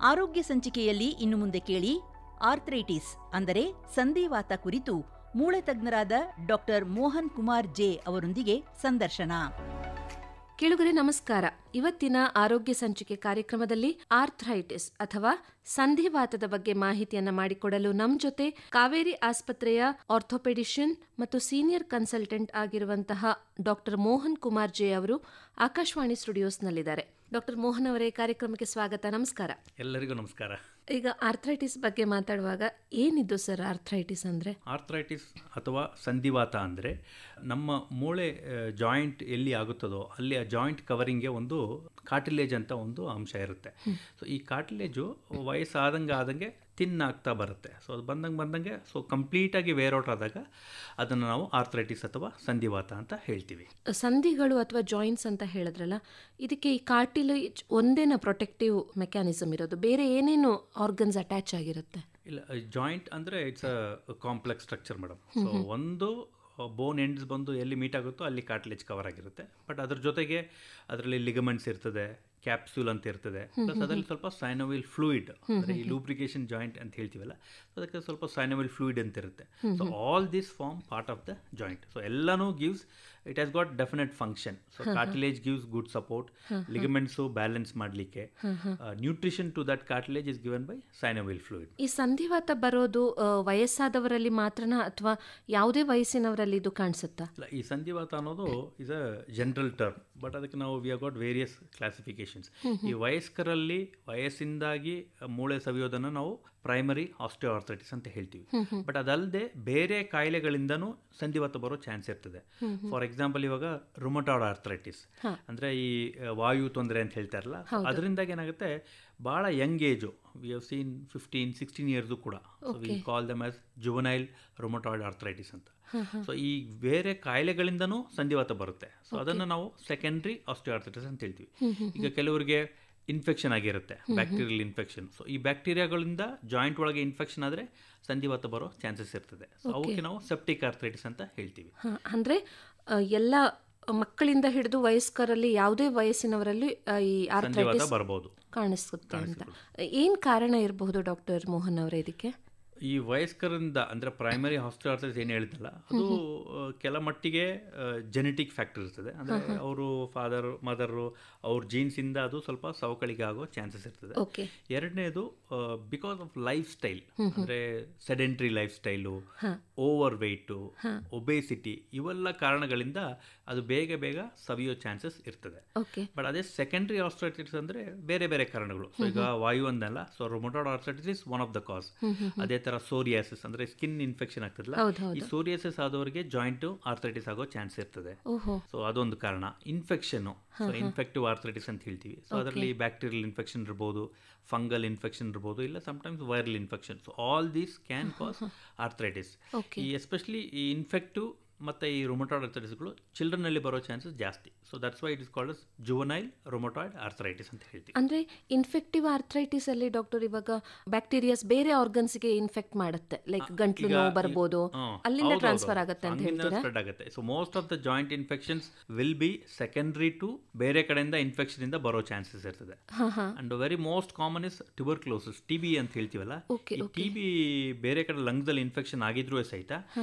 ಆರೋಗ್ಯ ಸಂಚಿಕೆಯಲ್ಲಿ ಇನ್ನು ಮುಂದೆ ಕೇಳಿ ಆರ್ಥ್ರೈಟಿಸ್ ಅಂದರೆ ಸಂಧಿವಾತ ಕುರಿತು ಮೂಳೆ ತಜ್ಞರಾದ ಡಾಕ್ಟರ್ ಮೋಹನ್ ಕುಮಾರ್ ಜೆ ಅವರೊಂದಿಗೆ ಸಂದರ್ಶನ. ಕೇಳುಗರೆ ನಮಸ್ಕಾರ. ಇವತ್ತಿನ ಆರೋಗ್ಯ ಸಂಚಿಕೆ ಕಾರ್ಯಕ್ರಮದಲ್ಲಿ ಆರ್ಥ್ರೈಟಿಸ್ ಅಥವಾ ಸಂಧಿವಾತದ ಬಗ್ಗೆ ಮಾಹಿತಿಯನ್ನ ಮಾಡಿಕೊಡಲು ನಮ್ಮ ಜೊತೆ ಕಾವೇರಿ ಆಸ್ಪತ್ರೆಯ ಆರ್ಥೋಪೆಡಿಷಿಯನ್ ಮತ್ತು ಸೀನಿಯರ್ ಕನ್ಸಲ್ಟೆಂಟ್ ಆಗಿರುವಂತಹ ಡಾಕ್ಟರ್ ಮೋಹನ್ ಕುಮಾರ್ ಜೆ ಅವರು ಆಕಾಶವಾಣಿ ಸ್ಟುಡಿಯೋಸ್ನಲ್ಲಿದ್ದಾರೆ. ಡಾಕ್ಟರ್ ಮೋಹನ್ ಅವರೇ, ಕಾರ್ಯಕ್ರಮಕ್ಕೆ ಸ್ವಾಗತ. ನಮಸ್ಕಾರ. ಎಲ್ಲರಿಗೂ ನಮಸ್ಕಾರ. ಈಗ ಆರ್ಥ್ರೈಟಿಸ್ ಬಗ್ಗೆ ಮಾತಾಡುವಾಗ ಏನಿದ್ದು ಸರ್ ಆರ್ಥ್ರೈಟಿಸ್ ಅಂದರೆ? ಆರ್ಥ್ರೈಟಿಸ್ ಅಥವಾ ಸಂಧಿವಾತ ಅಂದರೆ ನಮ್ಮ ಮೂಳೆ ಜಾಯಿಂಟ್ ಎಲ್ಲಿ ಆಗುತ್ತದೋ ಅಲ್ಲಿ ಆ ಜಾಯಿಂಟ್ ಕವರಿಂಗ್ಗೆ ಒಂದು ಕಾರ್ಟಿಲೇಜ್ ಅಂತ ಒಂದು ಅಂಶ ಇರುತ್ತೆ. ಸೊ ಈ ಕಾರ್ಟಿಲೇಜು ವಯಸ್ಸಾದಂಗೆ ತಿನ್ನಾಗ್ತಾ ಬರುತ್ತೆ. ಸೊ ಅದು ಬಂದಂಗೆ ಸೊ ಕಂಪ್ಲೀಟಾಗಿ ವೇರ್ ಔಟ್ ಆದಾಗ ಅದನ್ನು ನಾವು ಆರ್ಥ್ರೈಟಿಸ್ ಅಥವಾ ಸಂಧಿವಾತ ಅಂತ ಹೇಳ್ತೀವಿ. ಸಂಧಿಗಳು ಅಥವಾ ಜಾಯಿಂಟ್ಸ್ ಅಂತ ಹೇಳಿದ್ರಲ್ಲ, ಇದಕ್ಕೆ ಈ ಕಾರ್ಟಿಲೇಜ್ ಒಂದೇನ ಪ್ರೊಟೆಕ್ಟಿವ್ ಮೆಕ್ಯಾನಿಸಮ್ ಇರೋದು, ಬೇರೆ ಏನೇನು ಆರ್ಗನ್ಸ್ ಅಟ್ಯಾಚ್ ಆಗಿರುತ್ತೆ? ಇಲ್ಲ, ಜಾಯಿಂಟ್ ಅಂದರೆ it's a complex structure madam. So ಒಂದು ಬೋನ್ ಎಂಡ್ಸ್ ಬಂದು ಎಲ್ಲಿ ಮೀಟ್ ಆಗುತ್ತೋ ಅಲ್ಲಿ ಕಾರ್ಟಿಲೇಜ್ ಕವರ್ ಆಗಿರುತ್ತೆ. ಬಟ್ ಅದ್ರ ಜೊತೆಗೆ ಅದರಲ್ಲಿ ಲಿಗಮೆಂಟ್ಸ್ ಇರ್ತದೆ, ಕ್ಯಾಪ್ಸ್ಯೂಲ್ ಅಂತ ಇರ್ತದೆ, ಪ್ಲಸ್ ಅದರಲ್ಲಿ ಸ್ವಲ್ಪ ಸೈನೋವಿಲ್ ಫ್ಲೂಯಿಡ್, ಅಂದರೆ ಈ ಲೂಬ್ರಿಕೇಶನ್ ಜಾಯಿಂಟ್ ಅಂತ ಹೇಳ್ತೀವಲ್ಲ, ಅದಕ್ಕೆ ಸ್ವಲ್ಪ ಸೈನೋವಿಲ್ ಫ್ಲೂಯಿಡ್ ಅಂತ ಇರುತ್ತೆ. So all this form part of the joint. So ಎಲ್ಲನೂ gives, it has got definite function. So cartilage gives good support, ligaments balance ಮಾಡಲಿಕ್ಕೆ, nutrition to that cartilage is given by synovial fluid. ಈ ಸಂಧಿವಾತ ಬರೋದು ವಯಸ್ಸಾದವರಲ್ಲಿ ಮಾತ್ರನಾ ಅಥವಾ ಯಾವುದೇ ವಯಸ್ಸಿನವರಲ್ಲಿ ಇದು ಕಾಣಿಸುತ್ತಾ? ಈ ಸಂಧಿವಾತ ಅನ್ನೋದು is a general term, but ಅದಕ್ಕೆ ನಾವು we have got various classifications. ಈ ವಯಸ್ಕರಲ್ಲಿ ವಯಸ್ಸಿಂದಾಗಿ ಮೂಳೆ ಸವಿಯೋದನ್ನು ನಾವು ಪ್ರೈಮರಿ ಆಸ್ಟಿಯೋಆರ್ಥ್ರೈಟಿಸ್ ಅಂತ ಹೇಳ್ತೀವಿ. ಬಟ್ ಅದಲ್ಲದೆ ಬೇರೆ ಕಾಯಿಲೆಗಳಿಂದನೂ ಸಂಧಿವಾತ ಬರೋ ಚಾನ್ಸ್ ಇರ್ತದೆ. ಫಾರ್ ಎಕ್ಸಾಂಪಲ್, ಇವಾಗ ರುಮಟಾಯ್ಡ್ ಆರ್ಥ್ರೈಟಿಸ್ ಅಂದರೆ ಈ ವಾಯು ತೊಂದರೆ ಅಂತ ಹೇಳ್ತಾರಲ್ಲ, ಅದರಿಂದಾಗಿ ಏನಾಗುತ್ತೆ, ಭಾಳ young age, we have seen 15-16 years ಕೂಡ. So we call them as juvenile rheumatoid arthritis ಅಂತ. ಸೊ ಈ ಬೇರೆ ಕಾಯಿಲೆಗಳಿಂದನೂ ಸಂಧಿವಾತ ಬರುತ್ತೆ. ಸೊ ಅದನ್ನು ನಾವು ಸೆಕೆಂಡ್ರಿ ಆಸ್ಟಿಯೋಆರ್ಥ್ರೈಟಿಸ್ ಅಂತ ಹೇಳ್ತೀವಿ. ಈಗ ಕೆಲವರಿಗೆ ಇನ್ಫೆಕ್ಷನ್ ಆಗಿರುತ್ತೆ, ಬ್ಯಾಕ್ಟೀರಿಯಲ್ ಇನ್ಫೆಕ್ಷನ್. ಸೊ ಈ ಬ್ಯಾಕ್ಟೀರಿಯಾಗಳಿಂದ ಜಾಯಿಂಟ್ ಒಳಗೆ ಇನ್ಫೆಕ್ಷನ್ ಆದರೆ ಸಂಧಿವಾತ ಬರೋ ಚಾನ್ಸಸ್ ಇರ್ತದೆ. ಸೊ ಅವಕ್ಕೆ ನಾವು ಸೆಪ್ಟಿಕ್ ಆರ್ಥ್ರೈಟಿಸ್ ಅಂತ ಹೇಳ್ತೀವಿ. ಅಂದರೆ ಎಲ್ಲ ಮಕ್ಕಳಿಂದ ಹಿಡಿದು ವಯಸ್ಕರಲ್ಲಿ ಯಾವುದೇ ವಯಸ್ಸಿನವರಲ್ಲಿ ಈ ಆರ್ಥ್ರೈಟಿಸ್ ಬರಬಹುದು, ಕಾಣಿಸುತ್ತೆ ಅಂತ. ಏನು ಕಾರಣ ಇರಬಹುದು ಡಾಕ್ಟರ್ ಮೋಹನ್ ಅವರೇ ಇದಕ್ಕೆ? ಈ ವಯಸ್ಕರಿಂದ ಅಂದರೆ ಪ್ರೈಮರಿ ಆಸ್ಟಿಯೋಆರ್ಥ್ರೈಟಿಸ್ ಏನು ಹೇಳಿದ್ನಲ್ಲ, ಅದು ಕೆಲ ಮಟ್ಟಿಗೆ ಜೆನೆಟಿಕ್ ಫ್ಯಾಕ್ಟರ್ ಇರ್ತದೆ. ಅಂದರೆ ಅವರು ಫಾದರ್ ಮದರು ಅವ್ರ ಜೀನ್ಸಿಂದ ಅದು ಸ್ವಲ್ಪ ಸವಕಳಿಗೆ ಆಗೋ ಚಾನ್ಸಸ್ ಇರ್ತದೆ. ಎರಡನೇದು ಬಿಕಾಸ್ ಆಫ್ ಲೈಫ್ ಸ್ಟೈಲ್, ಅಂದರೆ sedentary life style, over weight, obesity, ಇವೆಲ್ಲ ಕಾರಣಗಳಿಂದ ಅದು ಬೇಗ ಸವಿಯೋ ಚಾನ್ಸಸ್ ಇರ್ತದೆ. ಬಟ್ ಅದೇ ಸೆಕೆಂಡ್ರಿ ಆರ್ಥ್ರೈಟಿಸ್ ಅಂದರೆ ಬೇರೆ ಬೇರೆ ಕಾರಣಗಳು. ಸೊ ಈಗ ವಾಯು ಅಂದಲ್ಲ, so rheumatoid arthritis is one of the ಕಾಸ್. ಅದೇ ಥರ ಸೋರಿಯಾಸಿಸ್ ಅಂದರೆ ಸ್ಕಿನ್ ಇನ್ಫೆಕ್ಷನ್ ಆಗ್ತದಲ್ಲ, ಈ ಸೋರಿಯಾಸಿಸ್ ಆದವರಿಗೆ ಜಾಯಿಂಟ್ ಆರ್ಥ್ರೈಟಿಸ್ ಆಗೋ ಚಾನ್ಸ್ ಇರ್ತದೆ. ಸೊ ಅದೊಂದು ಕಾರಣ. ಇನ್ಫೆಕ್ಷನು, ಸೊ ಇನ್ಫೆಕ್ಟಿವ್ ಆರ್ಥ್ರೈಟಿಸ್ ಅಂತ ಹೇಳ್ತೀವಿ. ಸೊ ಅದರಲ್ಲಿ ಬ್ಯಾಕ್ಟೀರಿಯಲ್ ಇನ್ಫೆಕ್ಷನ್ ಇರ್ಬೋದು, ಫಂಗಲ್ ಇನ್ಫೆಕ್ಷನ್ ಇರ್ಬೋದು, ಇಲ್ಲ sometimes viral infection. So all these can cause arthritis. ಈ ಎಸ್ಪೆಷಲಿ ಈ ಇನ್ಫೆಕ್ಟಿವ್ ಮತ್ತು ಈ ರುಮಟಾಯ್ಡ್ ಆರ್ಥ್ರೈಟಿಸ್ಗಳು ಚಿಲ್ಡ್ರನ್ನಲ್ಲಿ ಬರೋ ಚಾನ್ಸಸ್ ಜಾಸ್ತಿ. So that's why it is called as juvenile rheumatoid arthritis ಅಂತ ಹೇಳ್ತೀವಿ. ಅಂದರೆ ಇನ್ಫೆಕ್ಟಿವ್ ಆರ್ಥ್ರೈಟಿಸ್ ಅಲ್ಲಿ ಡಾಕ್ಟರ್ ಇವಾಗ ಬ್ಯಾಕ್ಟೀರಿಯಾಸ್ ಬೇರೆ ಆರ್ಗನ್ಸ್ಗೆ ಇನ್ಫೆಕ್ಟ್ ಮಾಡುತ್ತೆ, ಲೈಕ್ ಗಂಟ್ಲು ನೋವು ಬರ್ಬೋದು, ಅಲ್ಲಿಂದ ಟ್ರಾನ್ಸ್ಫರ್ ಆಗುತ್ತೆ ಅಂತ ಹೇಳ್ತೀರಾ? ಸ್ಪ್ರೆಡ್ ಆಗುತ್ತೆ. So most of the joint infections will be secondary to ಬೇರೆ ಕಡೆಯಿಂದ ಇನ್ಫೆಕ್ಷನ್ ಇಂದ ಬರೋ ಚಾನ್ಸಸ್ ಇರ್ತದೆ. And very most common is tuberculosis, TB ಅಂತ ಹೇಳ್ತೀವಲ್ಲ. ಟಿಬಿ ಬೇರೆ ಕಡೆ ಲಂಗ್ಸ್ ಅಲ್ಲಿ ಇನ್ಫೆಕ್ಷನ್ ಆಗಿದ್ರೂ ಸಹಿತ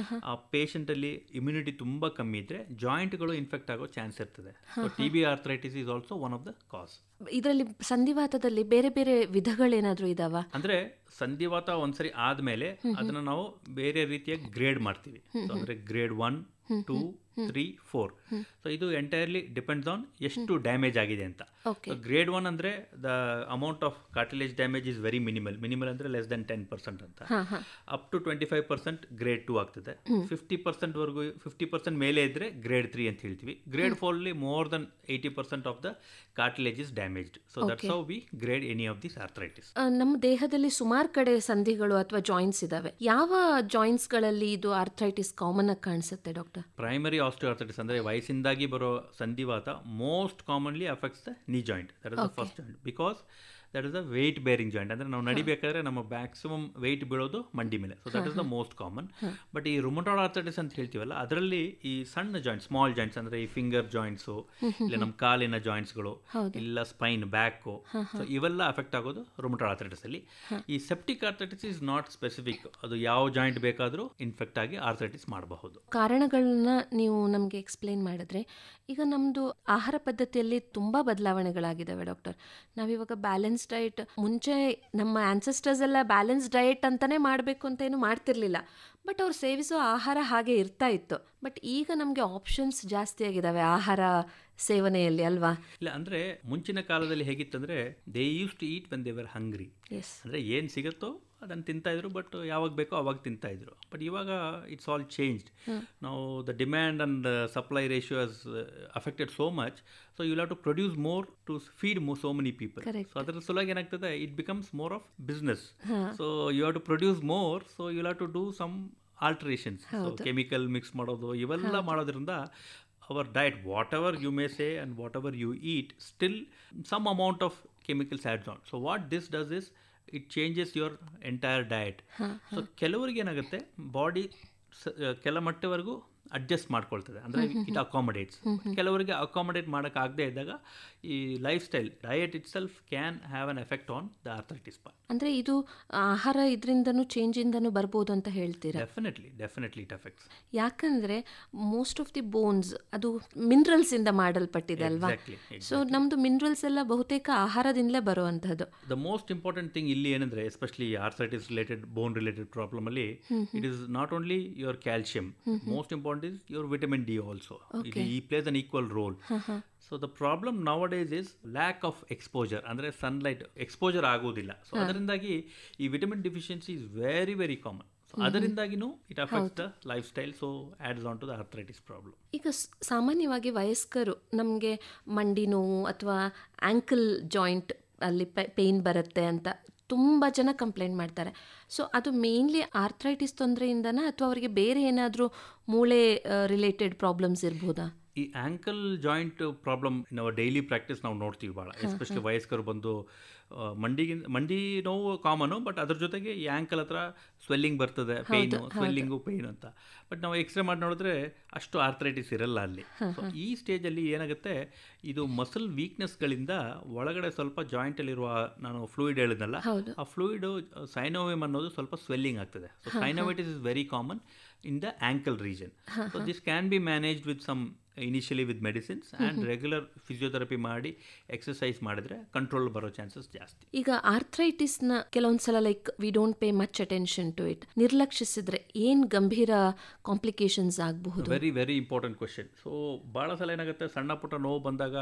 ಆ ಪೇಷಂಟ್ ಅಲ್ಲಿ ಇಮ್ಯುನಿಟಿ ತುಂಬಾ ಕಮ್ಮಿ ಇದ್ರೆ ಜಾಯಿಂಟ್ಗಳು ಇನ್ಫೆಕ್ಟ್ ಆಗೋ ಚಾನ್ಸ್ ಇರ್ತದೆ. So TB arthritis is also one of the ಕಾಸ್. ಇದರಲ್ಲಿ ಸಂಧಿವಾತದಲ್ಲಿ ಬೇರೆ ಬೇರೆ ವಿಧಗಳೇನಾದ್ರೂ ಇದಾವ? ಅಂದ್ರೆ ಸಂಧಿವಾತ ಒಂದ್ಸರಿ ಆದ್ಮೇಲೆ ಅದನ್ನ ನಾವು ಬೇರೆ ರೀತಿಯ ಗ್ರೇಡ್ ಮಾಡ್ತೀವಿ. ಅಂದ್ರೆ ಗ್ರೇಡ್ 1, 2, 3, 4. ಸೊ ಇದು ಎಂಟೈರ್ಲಿ ಡಿಪೆಂಡ್ಸ್ ಆನ್ ಎಷ್ಟು ಡ್ಯಾಮೇಜ್ ಆಗಿದೆ ಅಂತ. ಗ್ರೇಡ್ 1 ಅಂದರೆ the amount of cartilage damage is very minimal ಅಂದರೆ ಲೆಸ್ ದೆನ್ 10% ಅಂತ. ಅಪ್ ಟು 25% ಗ್ರೇಡ್ 2 ಆಗ್ತದೆ. 50%ವರೆಗೂ 50% ಮೇಲೆ ಇದ್ದರೆ ಗ್ರೇಡ್ 3 ಅಂತ ಹೇಳ್ತೀವಿ. Grade 4 more than 80% of the cartilage is damaged. So that's how we grade any of this arthritis. ನಮ್ಮ ದೇಹದಲ್ಲಿ ಸುಮಾರು ಕಡೆ ಸಂಧಿಗಳು ಅಥವಾ ಜಾಯಿಂಟ್ಸ್ ಇದಾವೆ. ಯಾವ ಜಾಯಿಂಟ್ಸ್ಗಳಲ್ಲಿ ಇದು ಆರ್ಥ್ರೈಟಿಸ್ ಕಾಮನ್ ಆಗಿ ಕಾಣಿಸುತ್ತೆ ಡಾಕ್ಟರ್? ಪ್ರೈಮರಿ ಆಸ್ಟಿಯೋಆರ್ಥ್ರೈಟಿಸ್ ಅಂದರೆ ವಯಸ್ಸಿಂದಾಗಿ ಬರೋ ಸಂಧಿವಾತ most commonly affects the knee joint. That is the first joint, because that is the weight bearing joint. ಅಂದರೆ ನಾವು ನಡಿಬೇಕಾದ್ರೆ ನಮ್ಮ ಮ್ಯಾಕ್ಸಿಮಮ್ ವೆಯ್ಟ್ ಬೀಳೋದು ಮಂಡಿ ಮೇಲೆ. So that is the most common. But ಈ ರುಮಟಾಯ್ಡ್ ಆರ್ಥರೈಟಿಸ್ ಅಂತ ಹೇಳ್ತೀವಲ್ಲ, ಅದರಲ್ಲಿ ಈ ಸಣ್ಣ ಜಾಯಿಂಟ್, ಸ್ಮಾಲ್ ಜಾಯಿಂಟ್ಸ್, ಅಂದರೆ ಈ ಫಿಂಗರ್ ಜಾಯಿಂಟ್ಸು, ಇಲ್ಲ ನಮ್ಮ ಕಾಲಿನ ಜಾಯಿಂಟ್ಸ್ಗಳು, ಇಲ್ಲ ಸ್ಪೈನ್, ಬ್ಯಾಕು, ಸೊ ಇವೆಲ್ಲ ಅಫೆಕ್ಟ್ ಆಗೋದು ರುಮಟಾಯ್ಡ್ ಆರ್ಥರೈಟಿಸ್ ಅಲ್ಲಿ. ಈ septic arthritis is not specific. ಅದು ಯಾವ ಜಾಯಿಂಟ್ ಬೇಕಾದರೂ ಇನ್ಫೆಕ್ಟ್ ಆಗಿ ಆರ್ಥರೈಟಿಸ್ ಮಾಡಬಹುದು. ಕಾರಣಗಳನ್ನ ನೀವು ನಮಗೆ ಎಕ್ಸ್ಪ್ಲೇನ್ ಮಾಡಿದ್ರೆ, ಈಗ ನಮ್ಮದು ಆಹಾರ ಪದ್ಧತಿಯಲ್ಲಿ ತುಂಬ ಬದಲಾವಣೆಗಳಾಗಿದ್ದಾವೆ ಡಾಕ್ಟರ್. ನಾವಿವಾಗ ಬ್ಯಾಲೆನ್ಸ್ ಡಯಟ್, ಮುಂಚೆ ನಮ್ಮ ಆನ್ಸೆಸ್ಟರ್ಸ್ ಎಲ್ಲ ಬ್ಯಾಲೆನ್ಸ್ ಡಯಟ್ ಅಂತಲೇ ಮಾಡಬೇಕು ಅಂತ ಏನು ಮಾಡ್ತಿರ್ಲಿಲ್ಲ, ಬಟ್ ಅವ್ರು ಸೇವಿಸೋ ಆಹಾರ ಹಾಗೆ ಇರ್ತಾ ಇತ್ತು. ಬಟ್ ಈಗ ನಮಗೆ ಆಪ್ಷನ್ಸ್ ಜಾಸ್ತಿ ಆಗಿದ್ದಾವೆ ಆಹಾರ ಸೇವನೆಯಲ್ಲಿ, ಅಲ್ವಾ? ಇಲ್ಲ, ಅಂದರೆ ಮುಂಚಿನ ಕಾಲದಲ್ಲಿ ಹೇಗಿತ್ತಂದರೆ they used to eat when they were hungry. ಅಂದರೆ ಏನು ಸಿಗುತ್ತೋ ಅದನ್ನು ತಿಂತಾಯಿದ್ರು, ಬಟ್ ಯಾವಾಗ ಬೇಕೋ ಅವಾಗ ತಿಂತಾಯಿದ್ರು. ಬಟ್ ಇವಾಗ ಇಟ್ಸ್ ಆಲ್ ಚೇಂಜ್ಡ್. ನಾವು the demand and supply ratio has affected so much. So you have to produce more to feed so many people. So ಅದರ ಸಲುವಾಗಿ ಏನಾಗ್ತದೆ, it becomes more of business. So you have to produce more, so you have to do some alterations. So chemical mix ಮಾಡೋದು ಇವೆಲ್ಲ ಮಾಡೋದ್ರಿಂದ our diet, whatever you may say and whatever you eat, still some amount of chemicals adds on. So what this does is it changes your entire diet. So ಕೆಲವರಿಗೆ ಏನಾಗುತ್ತೆ, body ಕೆಲ ಮಟ್ಟವರೆಗೂ adjust ಮಾಡ್ಕೊಳ್ತದೆ, ಅಂದರೆ it accommodates. ಕೆಲವರಿಗೆ accommodate ಮಾಡೋಕ್ಕಾಗದೇ ಇದ್ದಾಗ ಈ life style, diet it self can have an effect on the arthritis part. ಅಂದರೆ ಇದು ಆಹಾರ ಇದರಿಂದನೂ ಚೇಂಜಿಂದನೂ ಬರ್ಬೋದು ಅಂತ ಹೇಳ್ತೀರಾ? Definitely it effects. ಯಾಕಂದರೆ ಮೋಸ್ಟ್ ಆಫ್ ದಿ ಬೋನ್ಸ್ ಅದು ಮಿನರಲ್ಸ್ ಇಂದ ಮಾಡಲ್ಪಟ್ಟಿದೆ ಅಲ್ವಾ? ಸೊ ನಮ್ಮದು ಮಿನರಲ್ಸ್ ಎಲ್ಲ ಬಹುತೇಕ ಆಹಾರದಿಂದಲೇ ಬರುವಂಥದ್ದು. ದ ಮೋಸ್ಟ್ ಇಂಪಾರ್ಟೆಂಟ್ ಥಿಂಗ್ ಇಲ್ಲಿ ಏನಂದರೆ, ಎಸ್ಪೆಷಲಿ ಆರ್ಥರೈಟಿಸ್ ರಿಲೇಟೆಡ್, ಬೋನ್ ರಿಲೇಟೆಡ್ ಪ್ರಾಬ್ಲಮ್ ಅಲ್ಲಿ, it is not only your calcium, most important is your vitamin D also. It plays an equal role. So the problem nowadays is lack of exposure, ಅಂದ್ರೆ sunlight exposure ಆಗೋದಿಲ್ಲ. So ಅದರಿಂದಾಗಿ ಈ vitamin deficiency is very very common. So ಅದರಿಂದಾಗಿನೂ it affects the lifestyle, so adds on to the arthritis problem. ಈಗ ಸಾಮಾನ್ಯವಾಗಿ ವಯಸ್ಕರು ನಮಗೆ ಮಂಡಿ ನೋವು ಅಥವಾ ಆ್ಯಂಕಲ್ ಜಾಯಿಂಟ್ ಅಲ್ಲಿ ಪೇಯ್ನ್ ಬರುತ್ತೆ ಅಂತ ತುಂಬ ಜನ ಕಂಪ್ಲೇಂಟ್ ಮಾಡ್ತಾರೆ. ಸೊ ಅದು ಮೇನ್ಲಿ ಆರ್ಥರೈಟಿಸ್ ತೊಂದರೆಯಿಂದನಾ ಅಥವಾ ಅವರಿಗೆ ಬೇರೆ ಏನಾದರೂ ಮೂಳೆ ರಿಲೇಟೆಡ್ ಪ್ರಾಬ್ಲಮ್ಸ್ ಇರ್ಬೋದಾ? ಈ ಆ್ಯಂಕಲ್ ಜಾಯಿಂಟ್ ಪ್ರಾಬ್ಲಮ್ ನಾವು ಡೈಲಿ ಪ್ರಾಕ್ಟೀಸ್ ನಾವು ನೋಡ್ತೀವಿ ಭಾಳ, ಎಸ್ಪೆಷಲಿ ವಯಸ್ಕರು ಬಂದು ಮಂಡಿ ನೋವು ಕಾಮನು, ಬಟ್ ಅದ್ರ ಜೊತೆಗೆ ಈ ಆ್ಯಂಕಲ್ ಹತ್ರ ಸ್ವೆಲ್ಲಿಂಗ್ ಬರ್ತದೆ, ಸ್ವೆಲ್ಲಿಂಗು ಪೇಯ್ನು ಅಂತ. ಬಟ್ ನಾವು ಎಕ್ಸ್ರೇ ಮಾಡಿ ನೋಡಿದ್ರೆ ಅಷ್ಟು ಆರ್ಥರೈಟಿಸ್ ಇರಲ್ಲ ಅಲ್ಲಿ. ಸೊ ಈ ಸ್ಟೇಜಲ್ಲಿ ಏನಾಗುತ್ತೆ, ಇದು ಮಸಲ್ ವೀಕ್ನೆಸ್ಗಳಿಂದ ಒಳಗಡೆ ಸ್ವಲ್ಪ ಜಾಯಿಂಟಲ್ಲಿರುವ, ನಾನು ಫ್ಲೂಯಿಡ್ ಹೇಳಿದ್ನಲ್ಲ, ಆ ಫ್ಲೂಯಿಡು ಸೈನೋವಿಯಮ್ ಅನ್ನೋದು ಸ್ವಲ್ಪ ಸ್ವೆಲ್ಲಿಂಗ್ ಆಗ್ತದೆ. So synovitis is very common in the ankle region. So this can be managed with some initially with medicines and regular physiotherapy ಮಾಡಿ ಎಕ್ಸರ್ಸೈಸ್ ಮಾಡಿದ್ರೆ ಕಂಟ್ರೋಲ್ ಬರೋ ಚಾನ್ಸಸ್ ಜಾಸ್ತಿ. ಈಗ ಆರ್ಥರೈಟಿಸ್ನ ಕೆಲವೊಂದ್ಸಲ like we don't pay much attention to it, ನಿರ್ಲಕ್ಷಿಸಿದ್ರೆ ಏನು ಗಂಭೀರ ಕಾಂಪ್ಲಿಕೇಶನ್ಸ್ ಆಗಬಹುದು? Very very important question. So ಭಾಳ ಸಲ ಏನಾಗುತ್ತೆ, ಸಣ್ಣ ಪುಟ್ಟ ನೋವು ಬಂದಾಗ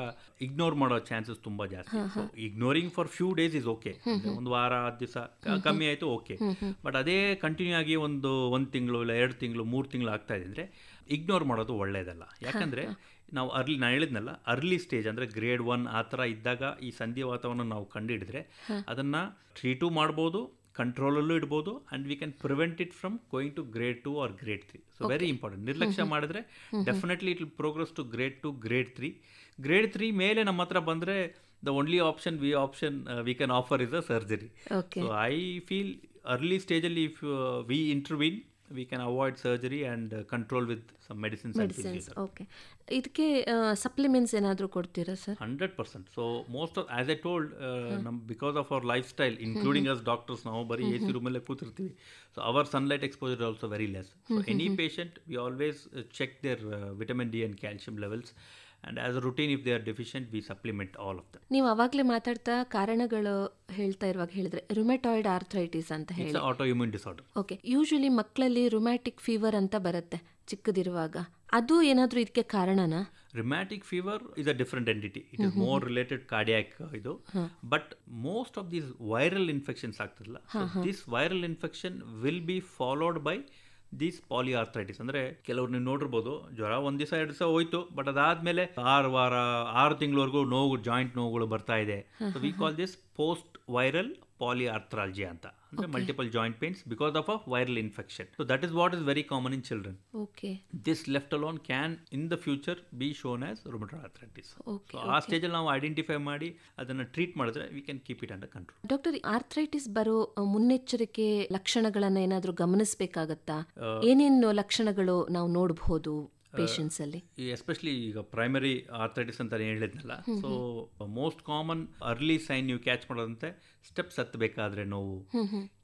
ಇಗ್ನೋರ್ ಮಾಡೋ ಚಾನ್ಸಸ್ ತುಂಬ ಜಾಸ್ತಿ. So ignoring for few days is okay, ಒಂದು ವಾರ 10 ದಿವಸ ಕಮ್ಮಿ ಆಯಿತು ಓಕೆ. ಬಟ್ ಅದೇ ಕಂಟಿನ್ಯೂ ಆಗಿ ಒಂದು ತಿಂಗಳು ಇಲ್ಲ 2 ತಿಂಗಳು 3 ತಿಂಗಳು ಆಗ್ತಾ ಇದೆ ಅಂದರೆ ಇಗ್ನೋರ್ ಮಾಡೋದು ಒಳ್ಳೆಯದಲ್ಲ. ಯಾಕಂದರೆ ನಾವು ನಾನು ಹೇಳಿದ್ನಲ್ಲ, ಅರ್ಲಿ ಸ್ಟೇಜ್ ಅಂದರೆ ಗ್ರೇಡ್ 1 ಆ ಥರ ಇದ್ದಾಗ ಈ ಸಂಧಿವಾತವನ್ನು ನಾವು ಕಂಡುಹಿಡಿದ್ರೆ ಅದನ್ನು ಟ್ರೀಟು ಮಾಡ್ಬೋದು, ಕಂಟ್ರೋಲಲ್ಲೂ ಇಡ್ಬೋದು, and we can prevent it from going to grade 2 or grade 3. So very important. ನಿರ್ಲಕ್ಷ್ಯ ಮಾಡಿದ್ರೆ definitely it will progress to grade 2, grade 3. Grade 3 ಮೇಲೆ ನಮ್ಮ ಹತ್ರ ಬಂದರೆ the only option we can offer is a surgery. So I feel early stage if we intervene, we can avoid surgery and control with some medicines. Okay. ಇದಕ್ಕೆ supplements ಏನಾದರೂ ಕೊಡ್ತೀರಾ sir? 100%. So most of, as I told, because of our lifestyle including us doctors, ನಾವು ಬರೀ A C ರೂಮಲ್ಲೇ ಕೂತಿರ್ತೀವಿ. So our sunlight exposure also very less. So any patient we always check their vitamin D and calcium levels. And as a routine, if they are deficient, we supplement all of them. ನೀವು ಅವಾಗಲೇ ಮಾತಾಡ್ತಾ ಕಾರಣಗಳು ಹೇಳ್ತಾ ಇರುವಾಗ ಹೇಳಿದ್ರೆ rheumatoid arthritis ಅಂತ ಹೇಳಿ. It's an autoimmune disorder. Okay. Usually ಮಕ್ಕಳಲ್ಲಿ ರುಮ್ಯಾಟಿಕ್ ಫೀವರ್ ಅಂತ ಬರುತ್ತೆ ಚಿಕ್ಕದಿರುವಾಗ, ಅದು ಏನಾದರೂ ಇದಕ್ಕೆ ಕಾರಣನಾ? Rheumatic fever is a different entity. It is more related cardiac ಇದು. But most of these viral infections ಆಗ್ತದಲ್ಲ, so this viral infection will be followed by this polyarthritis. ಅಂದರೆ ಕೆಲವ್ರು ನೀವು ನೋಡಿರ್ಬೋದು, ಜ್ವರ 1 ದಿವಸ 2 ದಿವಸ ಹೋಯ್ತು, ಬಟ್ ಅದಾದಮೇಲೆ 6 ವಾರ 6 ತಿಂಗಳವರೆಗೂ ನೋವು, ಜಾಯಿಂಟ್ ನೋವುಗಳು ಬರ್ತಾ ಇದೆ. So we call this post viral polyarthralgia ಅಂತ, ಅಂದರೆ multiple joint pains because of a viral infection. So that is what is very common in children. Okay. This left alone can in the future be shown as rheumatoid arthritis. So ಆ ಸ್ಟೇಜಲ್ಲಿ ನಾವು identify ಮಾಡಿ ಅದನ್ನು treat ಮಾಡಿದ್ರೆ we can keep it under control. Doctor, arthritis ಬರೋ ಮುನ್ನೆಚ್ಚರಿಕೆ ಲಕ್ಷಣಗಳನ್ನ ಏನಾದರೂ ಗಮನಿಸಬೇಕಾಗತ್ತಾ? ಏನೇನು ಲಕ್ಷಣಗಳು ನಾವು ನೋಡಬಹುದು ಪೇಷಂಟ್ಸ್ ಅಲ್ಲಿ? ಎಸ್ಪೆಷಲಿ ಈಗ ಪ್ರೈಮರಿ ಆರ್ಥರೈಟಿಸ್ ಅಂತ ಹೇಳಿದ್ನಲ್ಲ, so most common early sign ನೀವು ಕ್ಯಾಚ್ ಮಾಡೋದಂತೆ ಸ್ಟೆಪ್ಸ್ ಹತ್ತಬೇಕಾದ್ರೆ ನೋವು,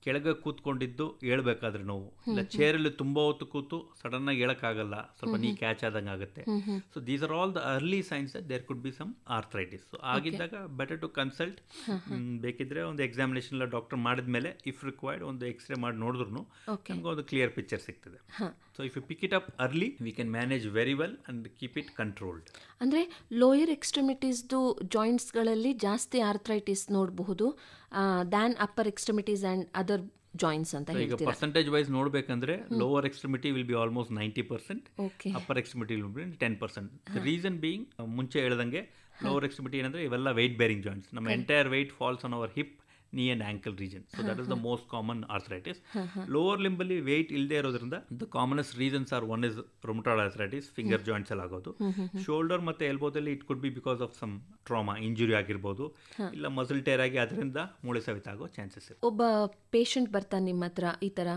ಕೆಳಗೆ ಕೂತ್ಕೊಂಡಿದ್ದು ಹೇಳ್ಬೇಕಾದ್ರೆ ನೋವು, ಇಲ್ಲ ಚೇರಲ್ಲಿ ತುಂಬ ಹೊತ್ತು ಕೂತು ಸಡನ್ ಆಗಿ ಹೇಳಕ್ಕಾಗಲ್ಲ, ಸ್ವಲ್ಪ ನೀ ಕ್ಯಾಚ್ ಆದಂಗೆ ಆಗುತ್ತೆ. So these are all the early signs that there could be some arthritis. So ಆಗಿದ್ದಾಗ ಬೆಟರ್ ಟು ಕನ್ಸಲ್ಟ್. ಬೇಕಿದ್ರೆ ಒಂದು ಎಕ್ಸಾಮಿನೇಷನ್ ಎಲ್ಲ ಡಾಕ್ಟರ್ ಮಾಡಿದ್ಮೇಲೆ ಇಫ್ ರಿಕ್ವೈರ್ಡ್ ಒಂದು ಎಕ್ಸ್ರೇ ಮಾಡಿ ನೋಡಿದ್ರು ನಮ್ಗೆ ಒಂದು ಕ್ಲಿಯರ್ ಪಿಕ್ಚರ್ ಸಿಗ್ತದೆ. So if you pick it up early we can manage very well and keep it controlled. ಅಂದರೆ ಲೋಯರ್ ಎಕ್ಸ್ಟ್ರಿಮಿಟೀಸ್ದು ಜಾಯಿಂಟ್ಸ್ಗಳಲ್ಲಿ ಜಾಸ್ತಿ ಆರ್ಥರೈಟಿಸ್ ನೋಡಬಹುದು than upper extremities and other joints ಅಂತ ಹೇಳ್ತೀರಾ? ಈಗ ಪರ್ಸೆಂಟೇಜ್ ವೈಸ್ ನೋಡಬೇಕಂದ್ರೆ lower extremity will be almost 90%, upper extremity will be 10%. Reason being, ಮುಂಚೆ ಹೇಳ್ದಂಗೆ ಲೋವರ್ ಎಕ್ಸ್ಟ್ರಿಮಿಟಿ ಏನಂದ್ರೆ ಇವೆಲ್ಲ ವೆಯ್ಟ್ ಬೇರಿಂಗ್ ಜಾಯಿಂಟ್ಸ್. ನಮ್ಮ entire weight falls on hour hip, knee and ankle region. So that is the most common arthritis. Lower limb ಅಲ್ಲಿ weight ಇಲ್ಲದೆ ಇರೋದ್ರಿಂದ the commonest reasons are, one is rheumatoid arthritis, finger joints ಅಲ್ಲಿ ಆಗೋದು. Shoulder ಮತ್ತೆ elbowದಲ್ಲಿ it could be because of some trauma, injury ಆಗಿರ್ಬೋದು, ಇಲ್ಲ muscle tear ಆಗಿ ಅದರಿಂದ ಮೂಳೆ ಸವೆತ ಆಗೋ ಚಾನ್ಸಸ್ ಇದೆ. ಒಬ್ಬ ಪೇಷಂಟ್ ಬರ್ತಾನೆ ನಿಮ್ಮ ಹತ್ರ, ಈ ಥರ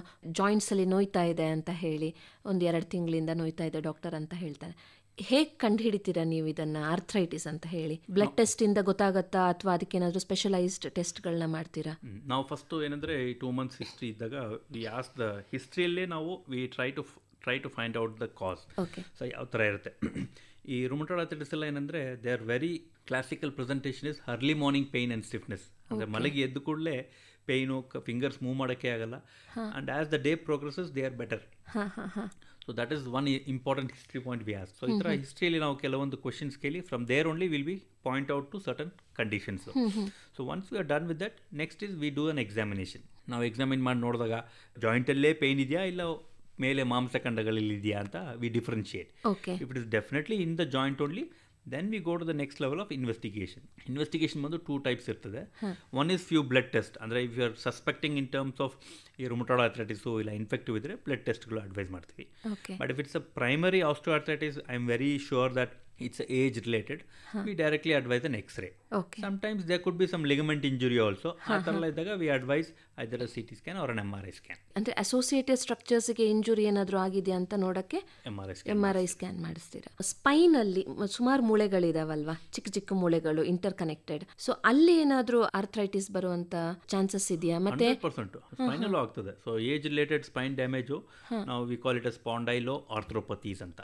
ಜಾಯಿಂಟ್ಸ್ ಅಲ್ಲಿ ನೋಯ್ತಾ ಇದೆ ಅಂತ ಹೇಳಿ, 1-2 ತಿಂಗಳಿಂದ ನೋಯ್ತಾ ಇದೆ ಡಾಕ್ಟರ್ ಅಂತ ಹೇಳ್ತಾನೆ. ಹೇಗೆ ಕಂಡುಹಿಡಿತೀರಾ ನೀವು ಇದನ್ನು ಆರ್ಥರೈಟಿಸ್ ಅಂತ ಹೇಳಿ? ಬ್ಲಡ್ ಟೆಸ್ಟಿಂದ ಗೊತ್ತಾಗತ್ತಾ ಅಥವಾ ಅದಕ್ಕೇನಾದರೂ ಸ್ಪೆಷಲೈಸ್ಡ್ ಟೆಸ್ಟ್ಗಳನ್ನ ಮಾಡ್ತೀರಾ? ನಾವು ಫಸ್ಟು ಏನಂದರೆ ಈ 2 months ಹಿಸ್ಟ್ರಿ ಇದ್ದಾಗ ವಿ ಆಸ್ ದ ಹಿಸ್ಟ್ರಿಯಲ್ಲೇ ನಾವು we try to find out the cause. So ಯಾವ ಥರ ಇರುತ್ತೆ ಈ ರುಮಟಾಯ್ಡ್ ಆರ್ಥರೈಟಿಸ್ ಎಲ್ಲ ಏನಂದರೆ they are very classical presentation is early morning pain and stiffness. ಅಂದರೆ ಮಲಗಿ ಎದ್ದು ಕೂಡಲೇ ಪೇಯ್ನು, ಫಿಂಗರ್ಸ್ ಮೂವ್ ಮಾಡೋಕ್ಕೆ ಆಗಲ್ಲ, and as the day progresses they are better. So that is one important history point we ask. So ಈ ಥರ ಹಿಸ್ಟ್ರಿಯಲ್ಲಿ ನಾವು ಕೆಲವೊಂದು ಕ್ವಶನ್ಸ್ ಕೇಳಿ from there only will be point out to certain conditions. So once we are done with that, next is we do an examination. ನಾವು examine ಮಾಡಿ ನೋಡಿದಾಗ ಜಾಯಿಂಟಲ್ಲೇ pain ಇದೆಯಾ ಇಲ್ಲ ಮೇಲೆ ಮಾಂಸಖಂಡಗಳಲ್ಲಿ ಇದೆಯಾ ಅಂತ we differentiate. If it is definitely in the joint only, then we go to the next level of investigation. Investigation ಬಂದು 2 types ಇರ್ತದೆ. One is few blood test, ಅಂದರೆ if you are suspecting in terms of ಈ rheumatoid arthritis ಇಲ್ಲ infective ಇದ್ದರೆ blood ಟೆಸ್ಟ್ಗಳು advise ಮಾಡ್ತೀವಿ. But if it's a primary osteoarthritis, I am very sure that it's age related, we directly advise an X-ray. Sometimes there could be some ligament injury also. ಆ ಥರ ಇದ್ದಾಗ we advise either a CT scan or an MRI scan. ಅಂದರೆ associated ಸ್ಟ್ರಕ್ಚರ್ಸ್ಗೆ injury ಏನಾದರೂ ಆಗಿದೆಯಾ ಅಂತ ನೋಡೋಕ್ಕೆ MRI scan ಮಾಡಿಸ್ತೀರಾ? ಸ್ಪೈನಲ್ಲಿ ಸುಮಾರು ಮೂಳೆಗಳಿದಾವಲ್ವಾ, ಚಿಕ್ಕ ಚಿಕ್ಕ ಮೂಳೆಗಳು ಇಂಟರ್ ಕನೆಕ್ಟೆಡ್. ಸೊ ಅಲ್ಲಿ ಏನಾದರೂ ಆರ್ಥರೈಟಿಸ್ ಬರುವಂತ ಚಾನ್ಸಸ್ ಇದೆಯಾ? ಮತ್ತೆ 100% ಸ್ಪೈನಲ್ಲೂ ಆಗ್ತದೆ. So age related spine damage ನಾವು we call it spondylo arthropathies ಅಂತ.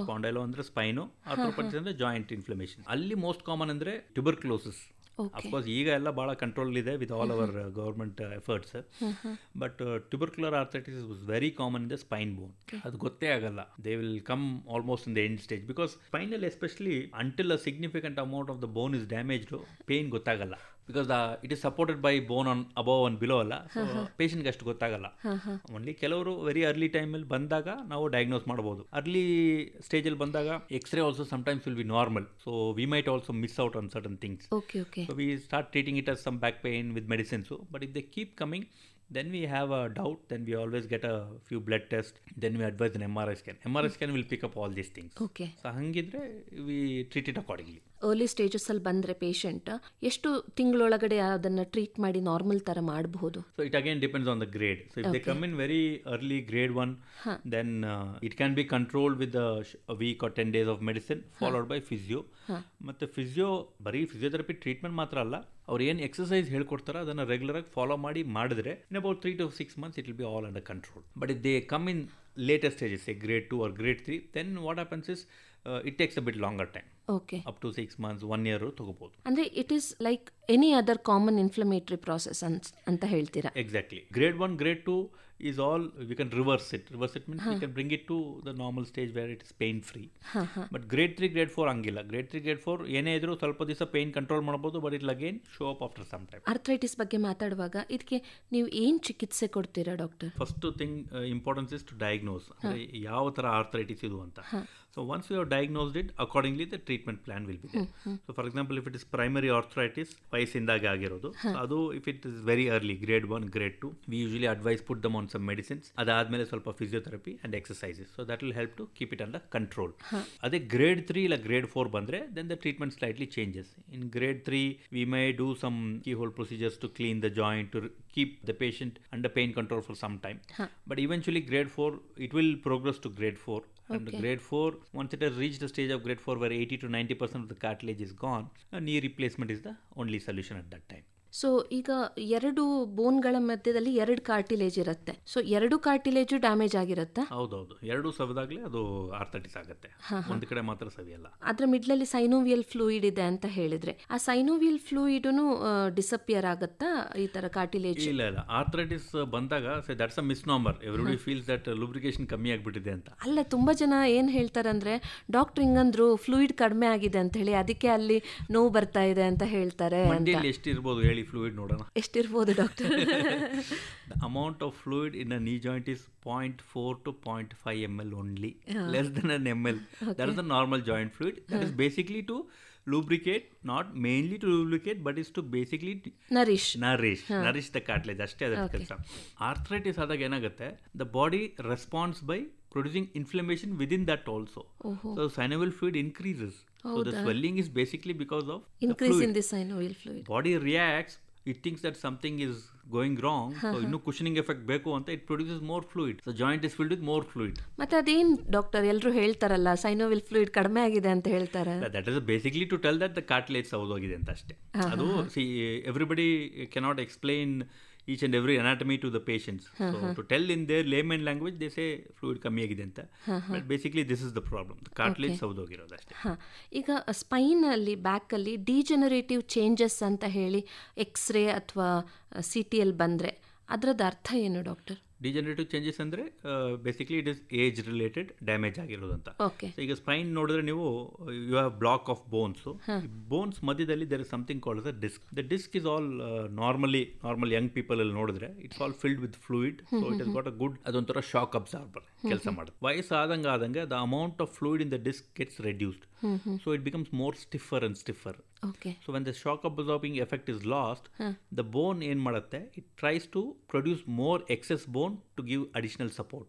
ಸ್ಪಾಂಡೈಲೋ ಅಂದ್ರೆ ಸ್ಪೈನು, ಆರ್ಥ್ರೋಪತೀಸ್ ಅಂದ್ರೆ ಜಾಯಿಂಟ್ ಇನ್ಫ್ಲಮೇಷನ್. ಅಲ್ಲಿ ಮೋಸ್ಟ್ ಕಾಮನ್ ಅಂದ್ರೆ ಟ್ಯೂಬರ್ಕ್ಲೋಸಿಸ್. ಅಫ್ಕೋರ್ಸ್ ಈಗ ಎಲ್ಲ ಭಾಳ ಕಂಟ್ರೋಲ್ ಇದೆ with all our government efforts. But tubercular arthritis was very common in the spine bone. ಅದು ಗೊತ್ತೇ ಆಗಲ್ಲ. They will come almost in the end stage because ಸ್ಪೈನಲ್ಲಿ especially until a significant amount of the bone is damaged, pain ಗೊತ್ತಾಗಲ್ಲ. Because it is supported by bone on above on below ಅಲ್ಲ. So ಪೇಷಂಟ್ಗೆ ಅಷ್ಟು ಗೊತ್ತಾಗಲ್ಲ. Only ಕೆಲವರು very early ಟೈಮಲ್ಲಿ ಬಂದಾಗ ನಾವು ಡಯಾಗ್ನೋಸ್ ಮಾಡ್ಬೋದು. ಅರ್ಲಿ ಸ್ಟೇಜಲ್ಲಿ ಬಂದಾಗ x ray also sometimes will be normal. So we might also miss out on certain things. So we start treating it as some back pain with medicine. So, but if they keep coming, then we have a doubt, then we always get a few blood tests, then we advise an MRI scan. MRI scan will pick up all these things. Okay. So hangidre we treat it accordingly. Early stages ಅಲ್ಲಿ ಬಂದರೆ patient ಎಷ್ಟು ತಿಂಗಳೊಳಗಡೆ ಅದನ್ನು treat ಮಾಡಿ normal ಥರ ಮಾಡಬಹುದು? So it again depends on the grade. So if they come in very early, grade 1, then it can be controlled with a week or 10 days of medicine followed by physio. ಮತ್ತು physio ಬರೀ physiotherapy treatment ಮಾತ್ರ ಅಲ್ಲ, ಅವ್ರು ಏನು exercise ಹೇಳ್ಕೊಡ್ತಾರೋ ಅದನ್ನು ರೆಗ್ಯುಲರಾಗಿ follow ಮಾಡಿ ಮಾಡಿದ್ರೆ in about 3 to 6 months it will be all under control. But if they come in later stages, say grade 2 or grade 3, then what happens is it takes a bit longer time. Okay. Up to 6 months, 1 year ತಗೋಬಹುದು. ಅಂದರೆ it is like any other common inflammatory process ಅಂತ ಹೇಳ್ತೀರಾ? Exactly. Grade 1, grade 2 is all, we can reverse it. Reverse it means we can bring it to the normal stage where it is pain free. But grade 3, grade 4 ಹಂಗಿಲ್ಲ. grade 3, grade 4 ಏನೇ ಇದ್ರೂ ಸ್ವಲ್ಪ ದಿವಸ pain control ಮಾಡ್ಬೋದು, but it again show up after some time. Arthritis ಬಗ್ಗೆ ಮಾತಾಡುವಾಗ ಇದಕ್ಕೆ ನೀವು ಏನು ಚಿಕಿತ್ಸೆ ಕೊಡ್ತೀರಾ doctor? First thing importance is to diagnose, ಅಂದರೆ ಯಾವ ಥರ ಆರ್ಥರೈಟಿಸ್ ಇದು ಅಂತ. So once you have diagnosed it, accordingly the treatment plan will be there. So for example if it is primary arthritis ವಯಸ್ಸಿಂದಾಗೆ ಆಗಿರೋದು, ಅದು if it is very early grade 1 grade 2 V usually advise put them on some medicines. ಅದಾದ್ಮೇಲೆ ಸ್ವಲ್ಪ physiotherapy and exercises. So that will help to keep it under control. ಅದೇ grade 3 ಇಲ್ಲ grade 4 ಬಂದ್ರೆ then the treatment slightly changes. In grade 3 we may do some keyhole procedures to clean the joint to keep the patient under pain control for some time. But eventually grade 4 it will progress to grade 4. And grade 4, once it has reached the stage of grade 4 where 80 to 90% of the cartilage is gone, a knee replacement is the only solution at that time. So ಈಗ ಎರಡು ಬೋನ್ಗಳ ಮಧ್ಯದಲ್ಲಿ ಎರಡು cartilage ಇರುತ್ತೆ. So ಎರಡು ಕಾರ್ಟಿಲೇಜು damage ಆಗಿರುತ್ತಾ? ಹೌದೌದು, ಎರಡು ಸವಿದಾಗಲೇ ಅದು arthritis ಆಗುತ್ತೆ, ಒಂದು ಕಡೆ ಮಾತ್ರ ಸವಿಯಲ್ಲ. ಅದ್ರ ಮಿಡ್ಲಲ್ಲಿ ಸೈನೋವಿಯಲ್ ಫ್ಲೂಯಿಡ್ ಇದೆ ಅಂತ ಹೇಳಿದ್ರೆ, ಆ ಸೈನೋವಿಯಲ್ ಫ್ಲೂಯಿಡ್ನು ಡಿಸಪಿಯರ್ ಆಗುತ್ತಾ ಈ ತರ ಕಾರ್ಟಿಲೇಜ್? ಇಲ್ಲ, ಆರ್ಥರೈಟಿಸ್ ಬಂದಾಗ that's a misnomer. Everybody feels that lubrication ಕಮ್ಮಿ ಆಗಿಬಿಟ್ಟಿದೆ ಅಂತ. ಅಲ್ಲ, ತುಂಬಾ ಜನ ಏನ್ ಹೇಳ್ತಾರಂದ್ರೆ ಡಾಕ್ಟರ್ ಹಿಂಗಂದ್ರು ಫ್ಲೂಯಿಡ್ ಕಡಿಮೆ ಆಗಿದೆ ಅಂತ ಹೇಳಿ, ಅದಕ್ಕೆ ಅಲ್ಲಿ ನೋವು ಬರ್ತಾ ಇದೆ ಅಂತ ಹೇಳ್ತಾರೆ. ಎಷ್ಟಿರ್ಬೋದು ಹೇಳಿ ಫ್ಲೂಯಿಡ್ ನೋಡೋಣ, ಎಷ್ಟಿರ್ಬೋದು doctor? The amount of fluid in a knee joint is 0.4 to 0.5 ml only, less than an ml. That is the normal joint fluid. That is basically to lubricate, not mainly to lubricate, but is to basically nourish the cartilage. ಅಷ್ಟೇ ಅದರ ಕೆಲಸ. Arthritis ಆದಾಗ ಏನಾಗುತ್ತೆ, the body responds by producing inflammation within that also. So synovial fluid increases. So the swelling is basically because of increase in the synovial fluid. Body reacts, it thinks that something is going wrong, so ಇನ್ನೂ cushioning effect ಬೇಕು ಅಂತ it produces more fluid. So joint is filled with more fluid. ಮತ್ತೆ ಅದೇನ್ doctor ಎಲ್ಲರೂ ಹೇಳ್ತಾರಲ್ಲ synovial fluid ಕಡಿಮೆ ಆಗಿದೆ ಅಂತ ಹೇಳ್ತಾರೆ. That is basically to tell that the cartilage ಸೌದೋಗಿದೆ ಅಂತ ಅಷ್ಟೇ. ಅದು everybody cannot explain each and every anatomy to the patients. So to tell in their layman language they say fluid ಕಮ್ಮಿ ಆಗಿದೆ ಅಂತ, but basically this is the problem, the cartilage ಸೌದೋಗಿರೋದು ಅಷ್ಟೇ. ಈಗ Spain ಅಲ್ಲಿ back ಅಲ್ಲಿ ಡಿಜೆನರೇಟಿವ್ ಚೇಂಜಸ್ ಅಂತ ಹೇಳಿ x ray ಅಥವಾ CT ಬಂದ್ರೆ ಅದರದ ಅರ್ಥ ಏನು ಡಾಕ್ಟರ್? ಡಿಜನರೇಟಿವ್ ಚೇಂಜಸ್ ಅಂದರೆ basically it is age related damage ಆಗಿರೋದಂತ. ಈಗ ಸ್ಪೈನ್ ನೋಡಿದ್ರೆ ನೀವು you have block of bones. Bones ಮಧ್ಯದಲ್ಲಿ there is something called the disc. The disc is all normal young people ಅಲ್ಲಿ ನೋಡಿದ್ರೆ it's all filled with fluid. So it is got a good, ಅದೊಂಥರ shock absorber ಕೆಲಸ ಮಾಡುತ್ತೆ. ವಯಸ್ಸಾದಂಗೆ the amount of fluid in the disc gets reduced. So it becomes more stiffer and stiffer. So when the shock absorbing effect is lost, the bone ಏನ್ ಮಾಡುತ್ತೆ, it tries to produce more excess bone to give additional support.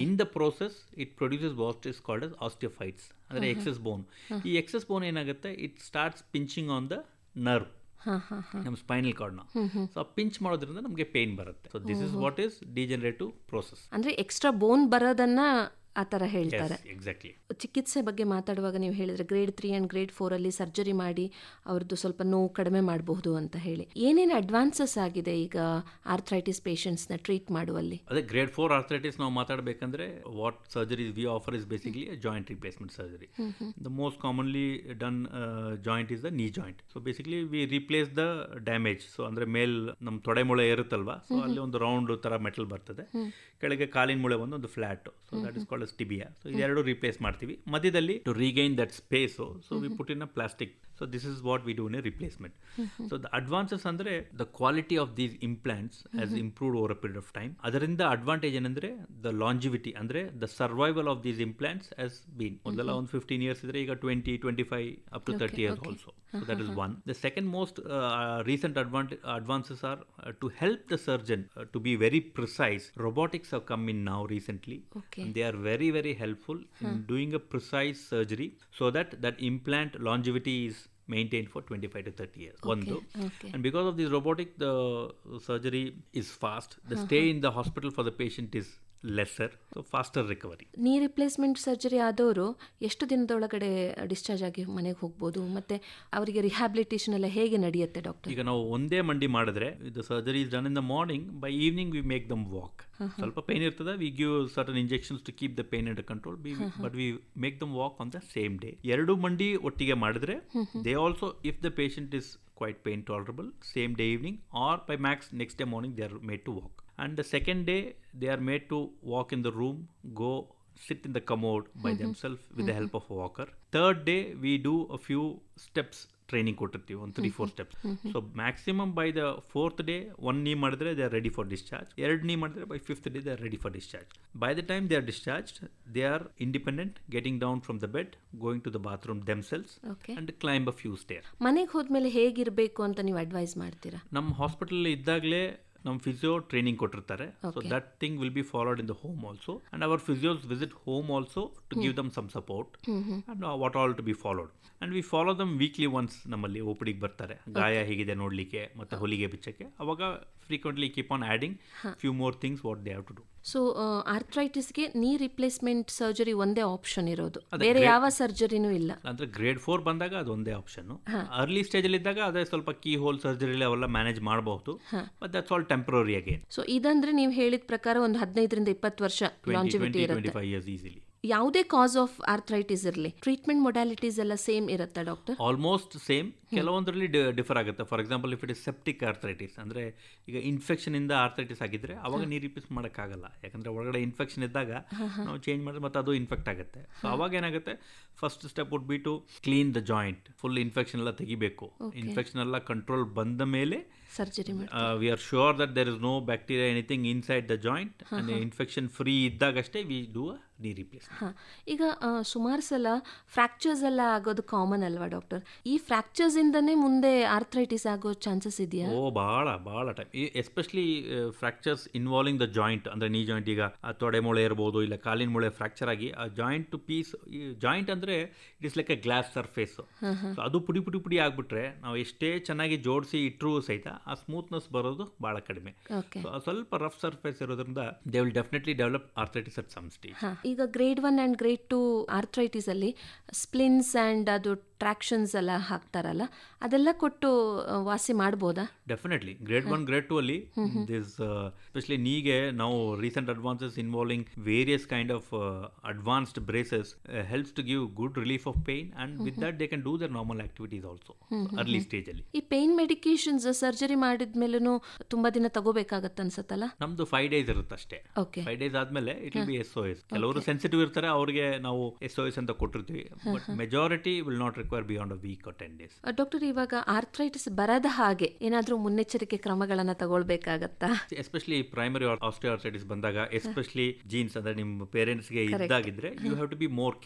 In the process it produces what is called as osteophytes, ಅಂದ್ರೆ excess bone. ಈ excess bone ಏನಾಗುತ್ತೆ, it starts pinching on the nerve, ನಮ್ಮ spinal ಕಾರ್ಡ್ನ. So pinch ಮಾಡೋದ್ರಿಂದ ನಮಗೆ pain ಬರುತ್ತೆ. So this is what is degenerative process. ಅಂದ್ರೆ extra ಬೋನ್ ಬರೋದನ್ನ ಆ ಥರ ಹೇಳ್ತಾರೆ. ಎಕ್ಸಾಕ್ಟ್ಲಿ. ಚಿಕಿತ್ಸೆ ಬಗ್ಗೆ ಮಾತಾಡುವಾಗ ನೀವು ಹೇಳಿದ್ರೆ ಗ್ರೇಡ್ 3 ಆ್ಯಂಡ್ ಗ್ರೇಡ್ 4 ಅಲ್ಲಿ ಸರ್ಜರಿ ಮಾಡಿ ಅವ್ರದ್ದು ಸ್ವಲ್ಪ ನೋವು ಕಡಿಮೆ ಮಾಡಬಹುದು ಅಂತ ಹೇಳಿ, ಏನೇನು ಅಡ್ವಾನ್ಸಸ್ ಆಗಿದೆ ಈಗ ಆರ್ಥರೈಟಿಸ್ ಪೇಷಂಟ್ಸ್ನ ಟ್ರೀಟ್ ಮಾಡುವಲ್ಲಿ? ಅದೇ ಗ್ರೇಡ್ 4 ಆರ್ಥರೈಟಿಸ್ ನಾವು ಮಾತಾಡಬೇಕಂದ್ರೆ what surgery we offer is basically joint replacement surgery. The most commonly done joint is the knee joint. So basically we replace the damage. So ಅಂದ್ರೆ ಮೇಲ್ ನಮ್ಮ ತೊಡೆ ಮೊಳೆ ಇರುತ್ತಲ್ವಾ, ಸೊ ಅಲ್ಲಿ ಒಂದು ರೌಂಡ್ ತರ ಮೆಟಲ್ ಬರ್ತದೆ, ಕೆಳಗೆ ಕಾಲಿನ ಮೂಳೆ ಒಂದು flat. So that is called tibia. So ಇದೆರಡು ರಿಪ್ಲೇಸ್ ಮಾಡ್ತೀವಿ. ಮಧ್ಯದಲ್ಲಿ to regain that space, so we put in a plastic. So this is what we do in a replacement. So the advances ಅಂದ್ರೆ the quality of these implants has improved over a period of time. ಅದರಿಂದ advantage ಏನಂದ್ರೆ the longevity, ಅಂದ್ರೆ the survival of these implants has been ಮೊದಲ ಒಂದು 15 years ಇದ್ರೆ ಈಗ 20, 25 up to 30 years also. So that is one. The second most recent advances are to help the surgeon to be very precise. Robotics have come in now recently, and they are very, very helpful in doing a precise surgery so that implant longevity is maintained for 25 to 30 years. And because of this robotic, the surgery is fast. The stay in the hospital for the patient is lesser, so faster recovery. ನೀ replacement surgery ಆದವರು ಎಷ್ಟು ದಿನದೊಳಗಡೆ discharge ಆಗಿ ಮನೆಗೆ ಹೋಗ್ಬೋದು, ಮತ್ತೆ ಅವರಿಗೆ rehabilitation ಎಲ್ಲ ಹೇಗೆ ನಡೆಯುತ್ತೆ ಡಾಕ್ಟರ್? ಈಗ ನಾವು ಒಂದೇ ಮಂಡಿ ಮಾಡಿದ್ರೆ the surgery is done in the morning, by evening we make them walk. ಸ್ವಲ್ಪ ಪೇನ್ ಇರ್ತದೆ, we give certain injections to keep the pain under control, but we make them walk on the same day. ಎರಡು ಮಂಡಿ ಒಟ್ಟಿಗೆ ಮಾಡಿದ್ರೆ they also, if the patient is quite pain tolerable, same day evening or by max next day morning they are made to walk. And the second day they are made to walk in the room, go sit in the commode by themselves with the help of a walker. Third day we do a few steps training ಕೊಟ್ಟಿರ್ತೀವಿ, ಒಂದು 3-4 steps. So maximum by the 4th day 1 knee ಮಾಡಿದ್ರೆ they are ready for discharge, 2 knee ಮಾಡಿದ್ರೆ by 5th day they are ready for discharge. By the time they are discharged, they are independent, getting down from the bed, going to the bathroom themselves and climb a few stair. ಮನೆಗೆ ಹೋದ್ಮೇಲೆ ಹೇಗಿರಬೇಕು ಅಂತ ನೀವು advice ಮಾಡ್ತೀರಾ? ನಮ್ಮ hospital ಇದ್ದಾಗಲೇ ನಮ್ಮ physio training ಕೊಟ್ಟಿರ್ತಾರೆ. So that thing will be followed in the home also, and our physios visit home also to give them some support and what all to be followed. And we follow them weekly once. ನಮ್ಮಲ್ಲಿ OPDಗೆ ಬರ್ತಾರೆ, ಗಾಯ ಹೇಗಿದೆ ನೋಡಲಿಕ್ಕೆ ಮತ್ತು ಹೊಲಿಗೆ ಬಿಚ್ಚಕ್ಕೆ. ಅವಾಗ frequently keep on adding few more things what they have to do. So ಆರ್ಥ್ರೈಟಿಸ್ಗೆ ನೀ ರಿಪ್ಲೇಸ್ಮೆಂಟ್ ಸರ್ಜರಿ ಒಂದೇ ಆಪ್ಷನ್ ಇರೋದು, ಬೇರೆ ಯಾವ ಸರ್ಜರಿನೂ ಇಲ್ಲ? ಅಂದ್ರೆ ಗ್ರೇಡ್ 4 ಬಂದಾಗ ಅದು ಒಂದೇ ಆಪ್ಷನ್. ಅರ್ಲಿ ಸ್ಟೇಜಲ್ಲಿ ಇದ್ದಾಗ ಅದೇ ಸ್ವಲ್ಪ ಕೀ ಹೋಲ್ ಸರ್ಜರಿ ಅವೆಲ್ಲ ಮ್ಯಾನೇಜ್ ಮಾಡಬಹುದು, but that's all temporary again. So ಇದಂದ್ರೆ ನೀವು ಹೇಳಿದ ಪ್ರಕಾರ ಒಂದು 15-20 ವರ್ಷ ಲಾಂಜಿವಿಟಿ ಇರುತ್ತೆ. 25 years ಈಸಿಲಿ. ಯಾವುದೇ ಕಾಸ್ ಆಫ್ ಆರ್ಥ್ರೈಟಿಸ್ ಇರಲಿ, ಟ್ರೀಟ್ಮೆಂಟ್ ಮೊಡಾಲಿಟೀಸ್ ಎಲ್ಲ ಸೇಮ್ ಇರುತ್ತಾ ಡಾಕ್ಟರ್? Almost same. ಕೆಲವೊಂದರಲ್ಲಿ ಡಿಫರ್ ಆಗುತ್ತೆ. For example if it is septic arthritis, ಅಂದರೆ ಈಗ ಇನ್ಫೆಕ್ಷನ್ ಇಂದ ಆರ್ಥ್ರೈಟಿಸ್ ಆಗಿದ್ರೆ ಅವಾಗ ನೀರು ರಿಪ್ಲೇಸ್ ಮಾಡೋಕ್ಕಾಗಲ್ಲ, ಯಾಕಂದರೆ ಒಳಗಡೆ ಇನ್ಫೆಕ್ಷನ್ ಇದ್ದಾಗ ನಾವು ಚೇಂಜ್ ಮಾಡಿದ್ರೆ ಮತ್ತೆ ಅದು ಇನ್ಫೆಕ್ಟ್ ಆಗುತ್ತೆ. ಸೊ ಅವಾಗ ಏನಾಗುತ್ತೆ, first step would be to clean the joint. Full infection ಎಲ್ಲ ತೆಗಿಬೇಕು. ಇನ್ಫೆಕ್ಷನ್ ಎಲ್ಲ ಕಂಟ್ರೋಲ್ ಬಂದ ಮೇಲೆ surgery we are sure that there is no bacteria anything inside the joint, and infection free ಇದ್ದಾಗಷ್ಟೇ we do a knee replace. ಈಗ ಸುಮಾರು ಸಲ fractures ಎಲ್ಲ ಆಗೋದು ಕಾಮನ್ ಅಲ್ವಾ ಡಾಕ್ಟರ್? ಈ ಫ್ರಾಕ್ಚರ್ಸ್ ಇಂದನೇ ಮುಂದೆ ಆರ್ಥ್ರೈಟಿಸ್ ಆಗೋ ಚಾನ್ಸಸ್ ಇದೆಯಾ? ಬಹಳ time, especially fractures involving the joint. ಅಂದ್ರೆ ನೀ ಜಾಯಿಂಟ್, ಈಗ ತೊಡೆ ಮೂಳೆ ಇರ್ಬೋದು, ಇಲ್ಲ ಕಾಲಿನ ಮೂಳೆ ಫ್ರಾಕ್ಚರ್ ಆಗಿ ಆ ಜಾಯಿಂಟ್ ಪೀಸ್, ಜಾಯಿಂಟ್ ಅಂದ್ರೆ it is like A glass surface. ಅದು ಪುಡಿ ಆಗ್ಬಿಟ್ರೆ ನಾವು ಎಷ್ಟೇ ಚೆನ್ನಾಗಿ ಜೋಡಿಸಿ ಇಟ್ಟರೂ ಸಹಿತ ಆ ಸ್ಮೂತ್ನೆಸ್ ಬರೋದು ಬಹಳ ಕಡಿಮೆ. ಸ್ವಲ್ಪ ರಫ್ ಸರ್ಫೇಸ್ ಇರೋದ್ರಿಂದ they will definitely develop arthritis at some stage. ಈಗ ಗ್ರೇಡ್ 1 ಅಂಡ್ ಗ್ರೇಡ್ 2 ಆರ್ಥ್ರೈಟಿಸ್ ಅಲ್ಲಿ ಸ್ಪ್ಲಿನ್ಸ್ ಅಂಡ್ ಅದು ಟ್ರಾಕ್ಷನ್ಸ್ ಎಲ್ಲ ಹಾಕ್ತಾರಲ್ಲ, ಅದೆಲ್ಲ ಕೊಟ್ಟು ವಾಸಿ ಮಾಡ್ಬೋದಾ? ಡೆಫಿನೆಟ್ಲಿ. ಗ್ರೇಡ್ 1 ಗ್ರೇಡ್ 2 ಅಲ್ಲಿ ದಿಸ್ ಎಸ್ಪೆಷಲಿ ನೀಗೆ ನಾವು recent advances involving various kind of advanced braces helps to give good relief of pain, and with that they can do their normal activities also early stage ಅಲ್ಲಿ. ಈ pain medications surgery ಮಾಡಿದ್ಮೇಲೂ ತುಂಬಾ ದಿನ ತಗೋಬೇಕಾಗತ್ತೆ ಅನ್ಸತ್ತಲ್ಲ? ನಮ್ದು 5 days ಇರುತ್ತೆ ಅಷ್ಟೇ. 5 days ಆದ್ಮೇಲೆ it will be SOS. ಕೆಲವರು sensitive ಇರ್ತಾರೆ, ಅವ್ರಿಗೆ ನಾವು SOS ಅಂತ ಕೊಟ್ಟಿರ್ತೀವಿ, but majority will not require beyond a week or 10 days. Doctor, ಇವಾಗ ಆರ್ಥ್ರೈಟಿಸ್ ಬರದ ಹಾಗೆ ಏನಾದ್ರೂ ಮುನ್ನೆಚ್ಚರಿಕೆ ಕ್ರಮಗಳನ್ನ ತಗೊಳ್ಬೇಕಾಗತ್ತಾ? ಎಸ್ಪೆಷಲಿ ಪ್ರೈಮರಿ ಆಸ್ಟಿಯೋಆರ್ಥ್ರೈಟಿಸ್ ಬಂದಾಗ, ಎಸ್ಪೆಷಲಿ ಜೀನ್ಸ್ ಅಂದ್ರೆ ನಿಮ್ಮ ಪೇರೆಂಟ್ಸ್ ಗೆ ಇದ್ದಾಗಿದ್ರೆ, you have to be more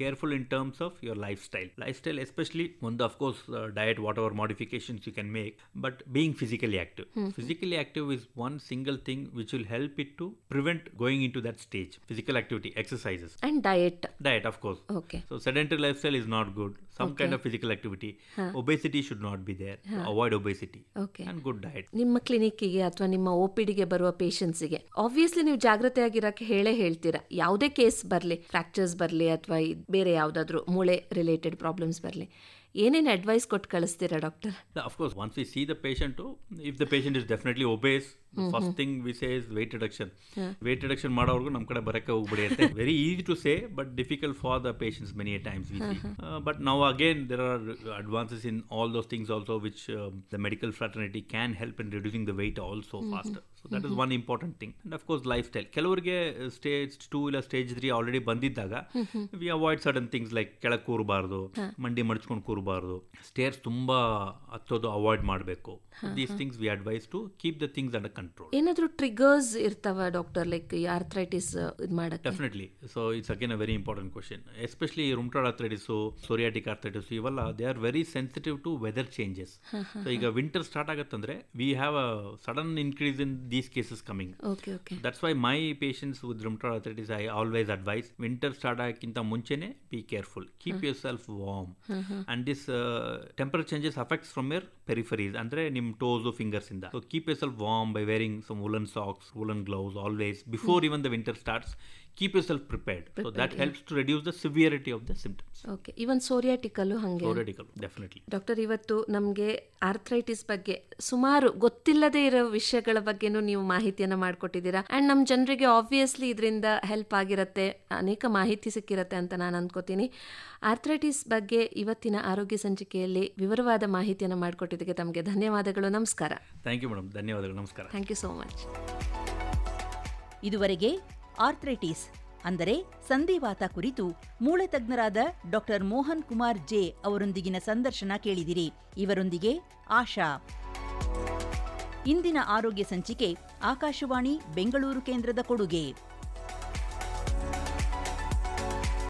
careful in terms of your lifestyle especially ಒಂದು of course diet, whatever modifications you can make, but being physically active is one single thing which will help it to prevent going into that stage. Physical activity, exercises, and diet of course. Okay. So sedentary lifestyle is not good. Some kind of physical activity. Obesity should not be there. Avoid obesity. Okay. And good diet. ನಿಮ್ಮ ಕ್ಲಿನಿಕ್ಕಿಗೆ ಅಥವಾ ನಿಮ್ಮ OPDಗೆ ಬರುವ ಪೇಷಂಟ್ಸ್ಗೆ obviously ನೀವು ಜಾಗೃತೆಯಾಗಿರಕ್ಕೆ ಹೇಳ್ತೀರಾ. ಯಾವುದೇ case ಬರಲಿ, fractures ಬರಲಿ ಅಥವಾ ಬೇರೆ ಯಾವುದಾದ್ರೂ ಮೂಳೆ ರಿಲೇಟೆಡ್ ಪ್ರಾಬ್ಲಮ್ಸ್ ಬರಲಿ, ಏನೇನು ಅಡ್ವೈಸ್ ಕೊಟ್ಟು ಕಳಿಸ್ತೀರಾ doctor? Of course, once we see the patient, if the patient is definitely obese, first thing we say is weight reduction. Weight reduction ಮಾಡೋರ್ಗು ನಮ್ಮ ಕಡೆ ಬರಕ್ಕೆ ಹೋಗ್ಬಿಡಿ ಅಂತ. Very easy to say, but difficult for the patients many a times we see. But now again there are advances in all those things also, which the medical fraternity can help in reducing the weight also faster. So that is one important thing. And of course lifestyle. ಕೆಲವರಿಗೆ stage 2 ಇಲ್ಲ stage 3 already ಬಂದಿದ್ದಾಗ we avoid certain things like ಕೆಳಗೆ ಕೂರಬಾರ್ದು, ಮಂಡಿ ಮಡಚ್ಕೊಂಡು ಕೂರಬಾರ್ದು, stairs ತುಂಬಾ ಹತ್ತೋದು avoid ಮಾಡಬೇಕು. These things we advise to keep the things under control. ಏನಾದರೂ triggers ಇರ್ತಾವ doctor, like arthritis ಇದು ಮಾಡಕ್ಕೆ? Definitely. So it's again a very important question. Especially rheumatoid arthritis, psoriatic arthritis, ಇವೆಲ್ಲ they are very sensitive to weather changes. So ಈಗ winter start ಆಗುತ್ತಂದ್ರೆ we have a sudden increase in these cases coming. That's why my patients with rheumatoid arthritis I always advise, winter start ಆಗಕ್ಕಿಂತ ಮುಂಚೆನೆ be careful, keep yourself warm, and this temperature changes affects from ಯರ್ ಪೆರಿಫರೀಸ್, ಅಂದ್ರೆ ನಿಮ್ಮ toes fingers ಇಂದ. So keep yourself warm by wearing some woolen socks, woolen gloves always before even the winter starts. Keep yourself prepared. So that helps to reduce the severity of the symptoms. Okay. Even psoriaticallu hange? Psoriaticallu, definitely. Doctor, ಇವತ್ತು ನಮಗೆ arthritis ಬಗ್ಗೆ ಸುಮಾರು ಗೊತ್ತಿಲ್ಲದೆ ಇರೋ ವಿಷಯಗಳ ಬಗ್ಗೆನೂ ನೀವು ಮಾಹಿತಿಯನ್ನು ಮಾಡಿಕೊಟ್ಟಿದ್ದೀರಾ. ಆ್ಯಂಡ್ ನಮ್ಮ ಜನರಿಗೆ ಆಬ್ವಿಯಸ್ಲಿ ಇದರಿಂದ ಹೆಲ್ಪ್ ಆಗಿರುತ್ತೆ, ಅನೇಕ ಮಾಹಿತಿ ಸಿಕ್ಕಿರುತ್ತೆ ಅಂತ ನಾನು ಅಂದ್ಕೋತೀನಿ. ಆರ್ಥ್ರೈಟಿಸ್ ಬಗ್ಗೆ ಇವತ್ತಿನ ಆರೋಗ್ಯ ಸಂಚಿಕೆಯಲ್ಲಿ ವಿವರವಾದ ಮಾಹಿತಿಯನ್ನು ಮಾಡಿಕೊಟ್ಟಿದ್ದಕ್ಕೆ ತಮಗೆ ಧನ್ಯವಾದಗಳು. ನಮಸ್ಕಾರ. Thank you madam. ಧನ್ಯವಾದಗಳು. ನಮಸ್ಕಾರ. Thank you so much. ಇದುವರೆಗೆ ಆರ್ಥ್ರೈಟಿಸ್ ಅಂದರೆ ಸಂಧಿವಾತ ಕುರಿತು ಮೂಳೆ ತಜ್ಞರಾದ ಡಾಕ್ಟರ್ ಮೋಹನ್ ಕುಮಾರ್ ಜೆ ಅವರೊಂದಿಗಿನ ಸಂದರ್ಶನ ಕೇಳಿದಿರಿ. ಇವರೊಂದಿಗೆ ಆಶಾ. ಇಂದಿನ ಆರೋಗ್ಯ ಸಂಚಿಕೆ ಆಕಾಶವಾಣಿ ಬೆಂಗಳೂರು ಕೇಂದ್ರದ ಕೊಡುಗೆ.